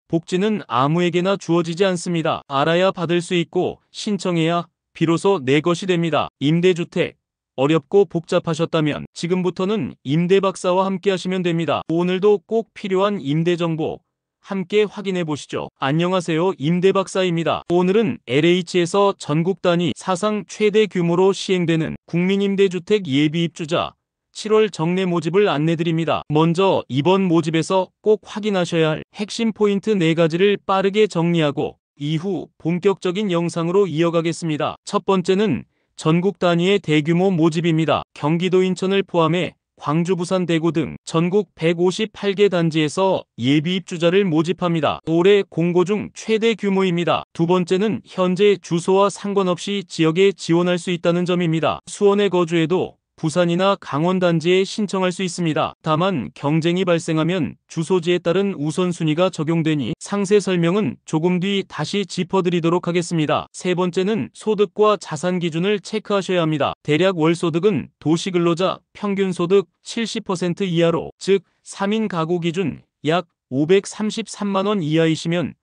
복지는 아무에게나 주어지지 않습니다. 알아야 받을 수 있고 신청해야 비로소 내 것이 됩니다. 임대주택 어렵고 복잡하셨다면 지금부터는 임대박사와 함께 하시면 됩니다. 오늘도 꼭 필요한 임대정보 함께 확인해 보시죠. 안녕하세요, 임대박사입니다. 오늘은 LH에서 전국 단위 사상 최대 규모로 시행되는 국민임대주택 예비입주자 7월 정례 모집을 안내드립니다. 먼저 이번 모집에서 꼭 확인하셔야 할 핵심 포인트 4가지를 빠르게 정리하고 이후 본격적인 영상으로 이어가겠습니다. 첫 번째는 전국 단위의 대규모 모집입니다. 경기도 인천을 포함해 광주, 부산, 대구 등 전국 158개 단지에서 예비 입주자를 모집합니다. 올해 공고 중 최대 규모입니다. 두 번째는 현재 주소와 상관없이 지역에 지원할 수 있다는 점입니다. 수원에 거주해도 부산이나 강원 단지에 신청할 수 있습니다. 다만 경쟁이 발생하면 주소지에 따른 우선순위가 적용되니 상세 설명은 조금 뒤 다시 짚어드리도록 하겠습니다. 세 번째는 소득과 자산 기준을 체크하셔야 합니다. 대략 월소득은 도시근로자 평균소득 70% 이하로, 즉 3인 가구 기준 약 533만원 이하이시면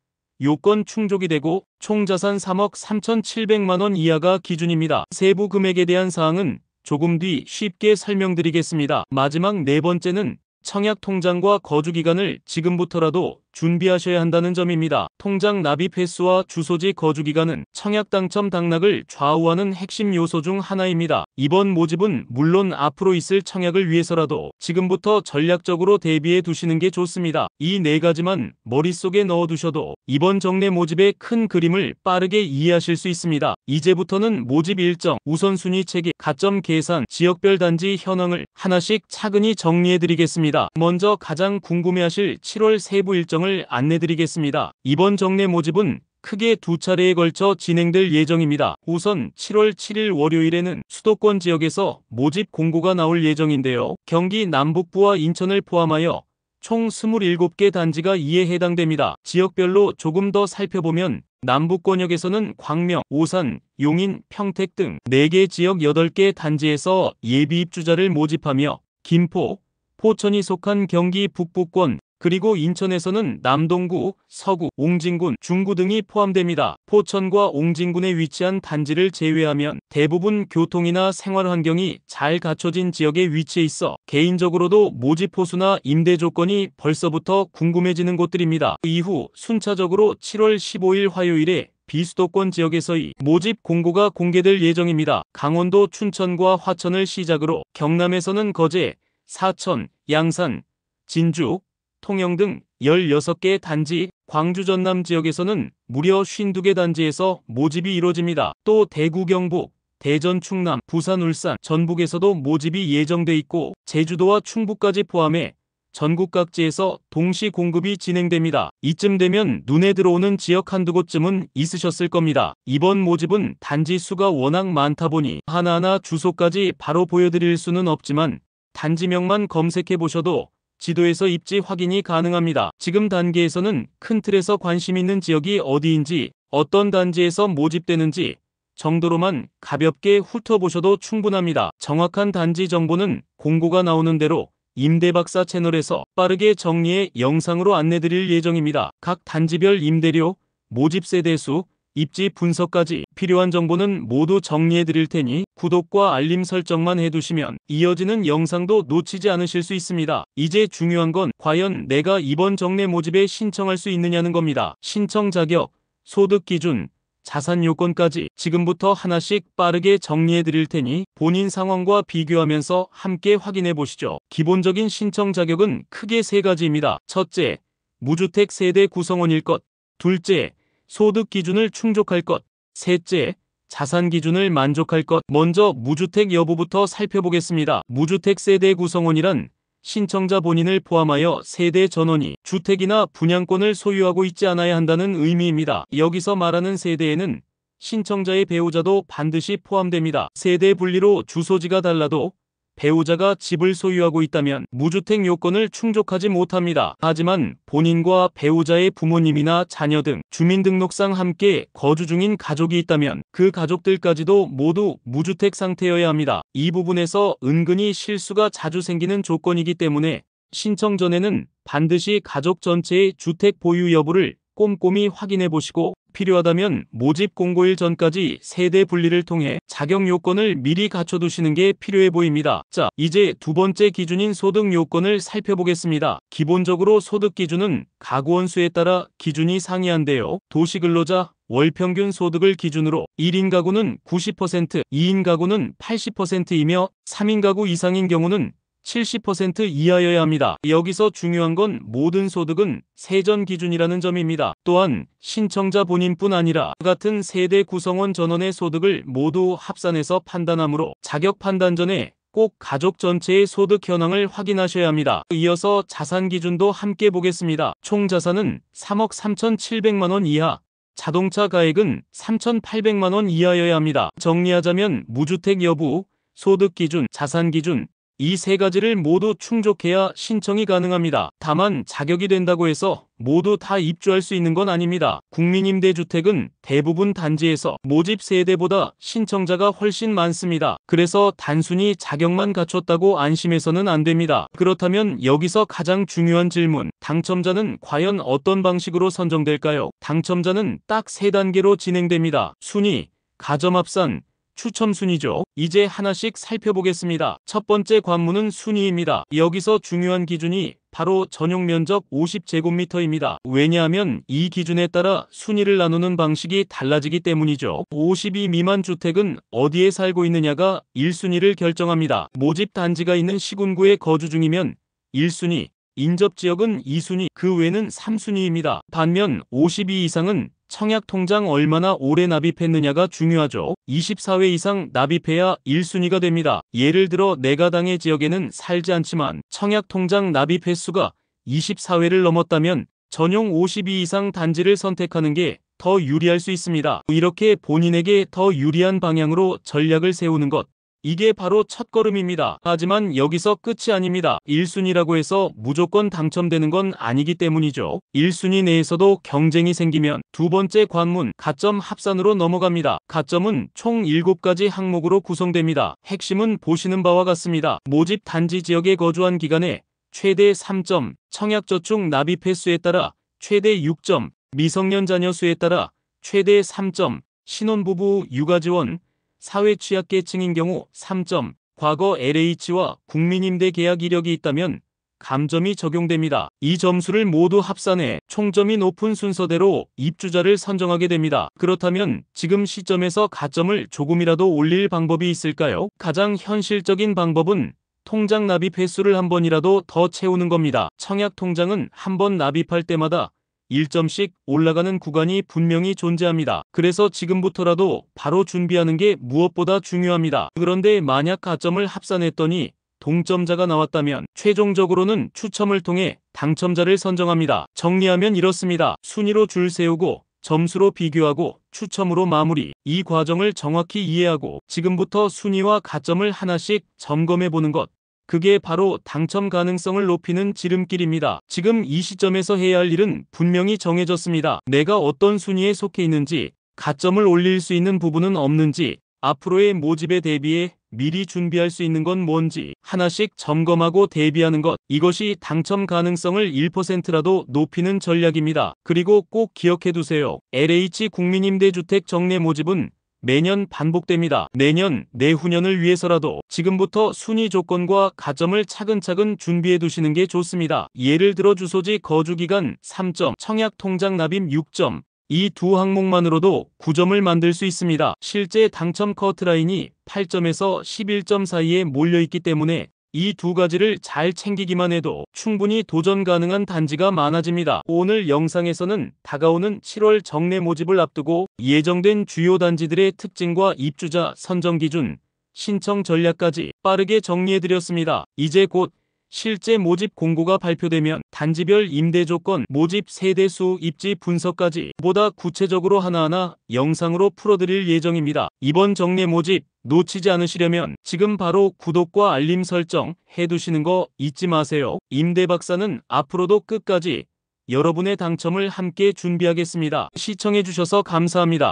요건 충족이 되고 총자산 3억 3,700만원 이하가 기준입니다. 세부 금액에 대한 사항은 조금 뒤 쉽게 설명드리겠습니다. 마지막 4번째는 청약 통장과 거주 기간을 지금부터라도 준비하셔야 한다는 점입니다. 통장 납입 횟수와 주소지 거주 기간은 청약 당첨 당락을 좌우하는 핵심 요소 중 하나입니다. 이번 모집은 물론 앞으로 있을 청약을 위해서라도 지금부터 전략적으로 대비해 두시는 게 좋습니다. 이 4가지만 머릿속에 넣어두셔도 이번 정례 모집의 큰 그림을 빠르게 이해하실 수 있습니다. 이제부터는 모집 일정, 우선순위 체계, 가점 계산, 지역별 단지 현황을 하나씩 차근히 정리해드리겠습니다. 먼저 가장 궁금해하실 7월 세부 일정을 안내드리겠습니다. 이번 정례 모집은 크게 2차례에 걸쳐 진행될 예정입니다. 우선 7월 7일 월요일에는 수도권 지역에서 모집 공고가 나올 예정인데요. 경기 남북부와 인천을 포함하여 총 27개 단지가 이에 해당됩니다. 지역별로 조금 더 살펴보면 남북권역에서는 광명, 오산, 용인, 평택 등 4개 지역 8개 단지에서 예비 입주자를 모집하며 김포, 포천이 속한 경기 북부권, 그리고 인천에서는 남동구, 서구, 옹진군, 중구 등이 포함됩니다. 포천과 옹진군에 위치한 단지를 제외하면 대부분 교통이나 생활 환경이 잘 갖춰진 지역에 위치해 있어 개인적으로도 모집 호수나 임대 조건이 벌써부터 궁금해지는 곳들입니다. 이후 순차적으로 7월 15일 화요일에 비수도권 지역에서의 모집 공고가 공개될 예정입니다. 강원도 춘천과 화천을 시작으로 경남에서는 거제, 사천, 양산, 진주, 통영 등 16개 단지, 광주 전남 지역에서는 무려 52개 단지에서 모집이 이뤄집니다. 또 대구 경북, 대전 충남, 부산 울산, 전북에서도 모집이 예정돼 있고 제주도와 충북까지 포함해 전국 각지에서 동시 공급이 진행됩니다. 이쯤 되면 눈에 들어오는 지역 한두 곳쯤은 있으셨을 겁니다. 이번 모집은 단지 수가 워낙 많다 보니 하나하나 주소까지 바로 보여드릴 수는 없지만 단지명만 검색해 보셔도 지도에서 입지 확인이 가능합니다. 지금 단계에서는 큰 틀에서 관심 있는 지역이 어디인지, 어떤 단지에서 모집되는지 정도로만 가볍게 훑어보셔도 충분합니다. 정확한 단지 정보는 공고가 나오는 대로 임대박사 채널에서 빠르게 정리해 영상으로 안내드릴 예정입니다. 각 단지별 임대료, 모집세 대수, 입지 분석까지 필요한 정보는 모두 정리해 드릴 테니 구독과 알림 설정만 해두시면 이어지는 영상도 놓치지 않으실 수 있습니다. 이제 중요한 건 과연 내가 이번 정례 모집에 신청할 수 있느냐는 겁니다. 신청 자격, 소득 기준, 자산 요건까지 지금부터 하나씩 빠르게 정리해 드릴 테니 본인 상황과 비교하면서 함께 확인해 보시죠. 기본적인 신청 자격은 크게 3가지입니다. 첫째, 무주택 세대 구성원일 것. 둘째, 소득 기준을 충족할 것. 셋째, 자산 기준을 만족할 것. 먼저 무주택 여부부터 살펴보겠습니다. 무주택 세대 구성원이란 신청자 본인을 포함하여 세대 전원이 주택이나 분양권을 소유하고 있지 않아야 한다는 의미입니다. 여기서 말하는 세대에는 신청자의 배우자도 반드시 포함됩니다. 세대 분리로 주소지가 달라도 배우자가 집을 소유하고 있다면 무주택 요건을 충족하지 못합니다. 하지만 본인과 배우자의 부모님이나 자녀 등 주민등록상 함께 거주 중인 가족이 있다면 그 가족들까지도 모두 무주택 상태여야 합니다. 이 부분에서 은근히 실수가 자주 생기는 조건이기 때문에 신청 전에는 반드시 가족 전체의 주택 보유 여부를 꼼꼼히 확인해 보시고 필요하다면 모집 공고일 전까지 세대 분리를 통해 자격 요건을 미리 갖춰두시는 게 필요해 보입니다. 자, 이제 두 번째 기준인 소득 요건을 살펴보겠습니다. 기본적으로 소득 기준은 가구 원수에 따라 기준이 상이한데요. 도시근로자, 월평균 소득을 기준으로 1인 가구는 90%, 2인 가구는 80%이며 3인 가구 이상인 경우는 70% 이하여야 합니다. 여기서 중요한 건 모든 소득은 세전 기준이라는 점입니다. 또한 신청자 본인뿐 아니라 같은 세대 구성원 전원의 소득을 모두 합산해서 판단하므로 자격 판단 전에 꼭 가족 전체의 소득 현황을 확인하셔야 합니다. 이어서 자산 기준도 함께 보겠습니다. 총 자산은 3억 3,700만 원 이하, 자동차 가액은 3,800만 원 이하여야 합니다. 정리하자면 무주택 여부, 소득 기준, 자산 기준, 이 세 가지를 모두 충족해야 신청이 가능합니다. 다만 자격이 된다고 해서 모두 다 입주할 수 있는 건 아닙니다. 국민임대주택은 대부분 단지에서 모집 세대보다 신청자가 훨씬 많습니다. 그래서 단순히 자격만 갖췄다고 안심해서는 안 됩니다. 그렇다면 여기서 가장 중요한 질문, 당첨자는 과연 어떤 방식으로 선정될까요? 당첨자는 딱 세 단계로 진행됩니다. 순위, 가점합산, 추첨 순위죠. 이제 하나씩 살펴보겠습니다. 첫 번째 관문은 순위입니다. 여기서 중요한 기준이 바로 전용 면적 50제곱미터입니다. 왜냐하면 이 기준에 따라 순위를 나누는 방식이 달라지기 때문이죠. 52 미만 주택은 어디에 살고 있느냐가 1순위를 결정합니다. 모집 단지가 있는 시군구에 거주 중이면 1순위, 인접지역은 2순위, 그 외는 3순위입니다. 반면 52 이상은 청약통장 얼마나 오래 납입했느냐가 중요하죠. 24회 이상 납입해야 1순위가 됩니다. 예를 들어 내가 당의 지역에는 살지 않지만 청약통장 납입 횟수가 24회를 넘었다면 전용 52 이상 단지를 선택하는 게 더 유리할 수 있습니다. 이렇게 본인에게 더 유리한 방향으로 전략을 세우는 것, 이게 바로 첫걸음입니다. 하지만 여기서 끝이 아닙니다. 1순위라고 해서 무조건 당첨되는 건 아니기 때문이죠. 1순위 내에서도 경쟁이 생기면 두 번째 관문, 가점 합산으로 넘어갑니다. 가점은 총 7가지 항목으로 구성됩니다. 핵심은 보시는 바와 같습니다. 모집 단지 지역에 거주한 기간에 최대 3점, 청약저축 납입 횟수에 따라 최대 6점, 미성년 자녀 수에 따라 최대 3점, 신혼부부 육아지원, 사회취약계층인 경우 3점, 과거 LH와 국민임대 계약 이력이 있다면 감점이 적용됩니다. 이 점수를 모두 합산해 총점이 높은 순서대로 입주자를 선정하게 됩니다. 그렇다면 지금 시점에서 가점을 조금이라도 올릴 방법이 있을까요? 가장 현실적인 방법은 통장 납입 횟수를 한 번이라도 더 채우는 겁니다. 청약 통장은 한 번 납입할 때마다 1점씩 올라가는 구간이 분명히 존재합니다. 그래서 지금부터라도 바로 준비하는 게 무엇보다 중요합니다. 그런데 만약 가점을 합산했더니 동점자가 나왔다면 최종적으로는 추첨을 통해 당첨자를 선정합니다. 정리하면 이렇습니다. 순위로 줄 세우고 점수로 비교하고 추첨으로 마무리. 이 과정을 정확히 이해하고 지금부터 순위와 가점을 하나씩 점검해 보는 것. 그게 바로 당첨 가능성을 높이는 지름길입니다. 지금 이 시점에서 해야 할 일은 분명히 정해졌습니다. 내가 어떤 순위에 속해 있는지, 가점을 올릴 수 있는 부분은 없는지, 앞으로의 모집에 대비해 미리 준비할 수 있는 건 뭔지 하나씩 점검하고 대비하는 것. 이것이 당첨 가능성을 1%라도 높이는 전략입니다. 그리고 꼭 기억해 두세요. LH 국민임대주택 정례 모집은 매년 반복됩니다. 내년, 내후년을 위해서라도 지금부터 순위 조건과 가점을 차근차근 준비해 두시는 게 좋습니다. 예를 들어 주소지 거주기간 3점, 청약 통장 납입 6점, 이 두 항목만으로도 9점을 만들 수 있습니다. 실제 당첨 커트라인이 8점에서 11점 사이에 몰려있기 때문에 이 두 가지를 잘 챙기기만 해도 충분히 도전 가능한 단지가 많아집니다. 오늘 영상에서는 다가오는 7월 정례 모집을 앞두고 예정된 주요 단지들의 특징과 입주자 선정 기준, 신청 전략까지 빠르게 정리해드렸습니다. 이제 곧 실제 모집 공고가 발표되면 단지별 임대 조건, 모집 세대 수, 입지 분석까지 보다 구체적으로 하나하나 영상으로 풀어드릴 예정입니다. 이번 정례 모집 놓치지 않으시려면 지금 바로 구독과 알림 설정 해두시는 거 잊지 마세요. 임대박사는 앞으로도 끝까지 여러분의 당첨을 함께 준비하겠습니다. 시청해주셔서 감사합니다.